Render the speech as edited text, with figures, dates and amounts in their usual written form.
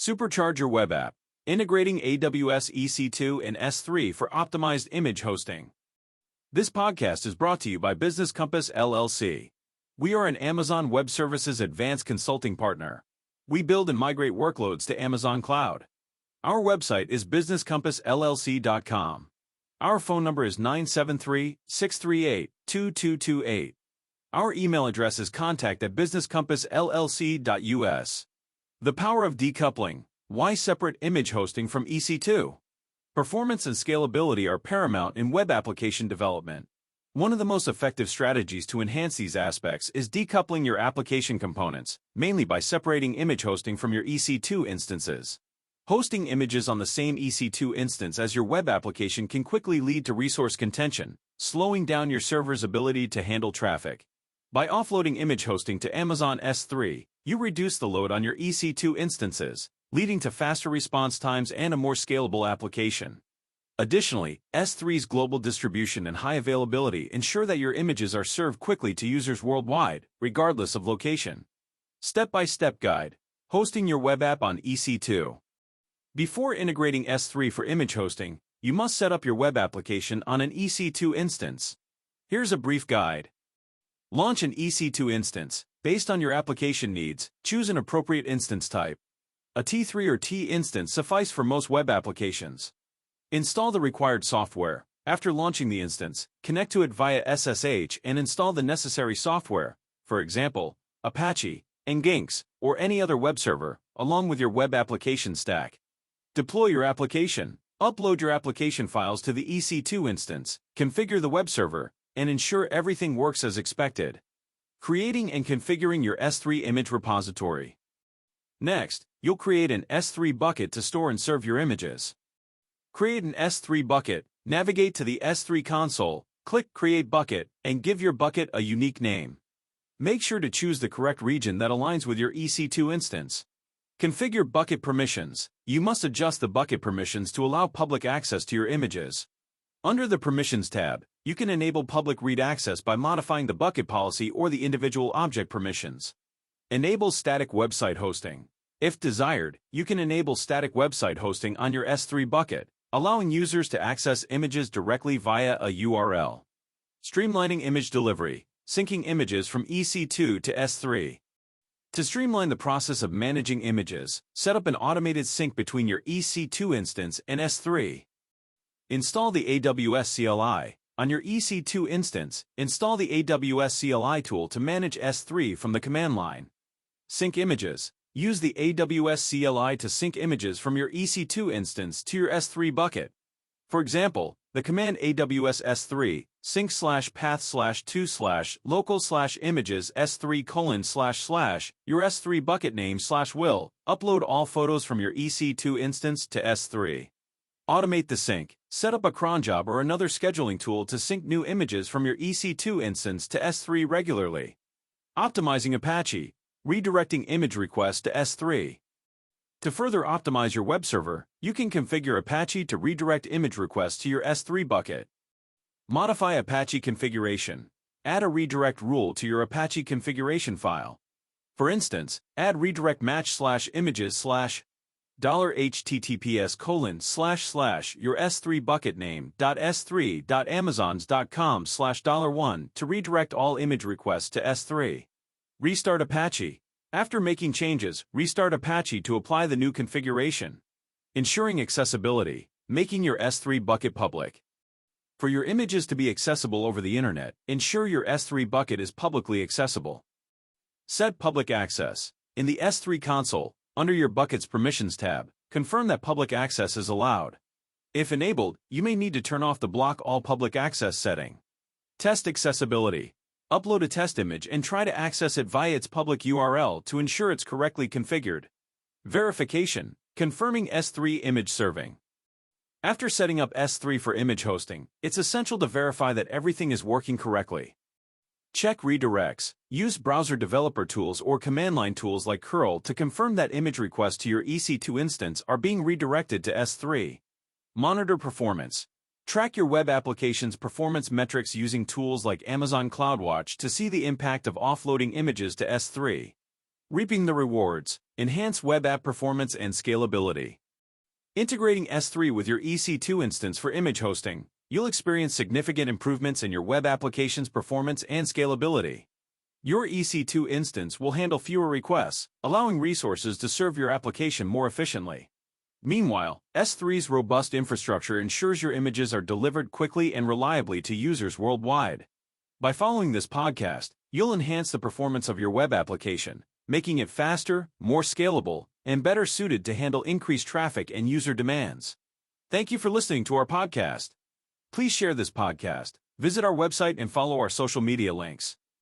Supercharge your web app, integrating AWS EC2 and S3 for optimized image hosting. This podcast is brought to you by Business Compass LLC. We are an Amazon Web Services advanced consulting partner. We build and migrate workloads to Amazon Cloud. Our website is businesscompassllc.com. Our phone number is 973-638-2228. Our email address is contact@businesscompassllc.us. The power of decoupling. Why separate image hosting from EC2? Performance and scalability are paramount in web application development. One of the most effective strategies to enhance these aspects is decoupling your application components, mainly by separating image hosting from your EC2 instances. Hosting images on the same EC2 instance as your web application can quickly lead to resource contention, slowing down your server's ability to handle traffic. By offloading image hosting to Amazon S3, you reduce the load on your EC2 instances, leading to faster response times and a more scalable application. Additionally, S3's global distribution and high availability ensure that your images are served quickly to users worldwide, regardless of location. Step-by-step guide: hosting your web app on EC2. Before integrating S3 for image hosting, you must set up your web application on an EC2 instance. Here's a brief guide. Launch an EC2 instance. Based on your application needs, choose an appropriate instance type. A T3 or T instance suffice for most web applications. Install the required software. After launching the instance, connect to it via SSH and install the necessary software, for example, Apache, Nginx, or any other web server, along with your web application stack. Deploy your application. Upload your application files to the EC2 instance, configure the web server, and ensure everything works as expected. Creating and configuring your S3 image repository. Next, you'll create an S3 bucket to store and serve your images. Create an S3 bucket, navigate to the S3 console, click Create Bucket, and give your bucket a unique name. Make sure to choose the correct region that aligns with your EC2 instance. Configure bucket permissions. You must adjust the bucket permissions to allow public access to your images. Under the Permissions tab, you can enable public read access by modifying the bucket policy or the individual object permissions. Enable static website hosting. If desired, you can enable static website hosting on your S3 bucket, allowing users to access images directly via a URL. Streamlining image delivery. Syncing images from EC2 to S3. To streamline the process of managing images, set up an automated sync between your EC2 instance and S3. Install the AWS CLI. On your EC2 instance, install the AWS CLI tool to manage S3 from the command line. Sync images. Use the AWS CLI to sync images from your EC2 instance to your S3 bucket. For example, the command AWS S3 sync/path/to/local/images S3:/ your S3 bucket name /will upload all photos from your EC2 instance to S3. Automate the sync. Set up a cron job or another scheduling tool to sync new images from your EC2 instance to S3 regularly. Optimizing Apache. Redirecting image requests to S3. To further optimize your web server, you can configure Apache to redirect image requests to your S3 bucket. Modify Apache configuration. Add a redirect rule to your Apache configuration file. For instance, add redirect match/images/ $https:// your S3 bucket name .s3.amazons.com/$1 to redirect all image requests to S3. Restart Apache. After making changes, restart Apache to apply the new configuration. Ensuring accessibility. Making your S3 bucket public. For your images to be accessible over the internet, ensure your S3 bucket is publicly accessible. Set public access. In the S3 console, under your Bucket's Permissions tab, confirm that public access is allowed. If enabled, you may need to turn off the Block All Public Access setting. Test accessibility. Upload a test image and try to access it via its public URL to ensure it's correctly configured. Verification. Confirming S3 image serving. After setting up S3 for image hosting, it's essential to verify that everything is working correctly. Check redirects. Use browser developer tools or command line tools like curl to confirm that image requests to your EC2 instance are being redirected to S3. Monitor performance. Track your web application's performance metrics using tools like Amazon CloudWatch to see the impact of offloading images to S3. Reaping the rewards. Enhance web app performance and scalability. Integrating S3 with your EC2 instance for image hosting, you'll experience significant improvements in your web application's performance and scalability. Your EC2 instance will handle fewer requests, allowing resources to serve your application more efficiently. Meanwhile, S3's robust infrastructure ensures your images are delivered quickly and reliably to users worldwide. By following this podcast, you'll enhance the performance of your web application, making it faster, more scalable, and better suited to handle increased traffic and user demands. Thank you for listening to our podcast. Please share this podcast, visit our website, and follow our social media links.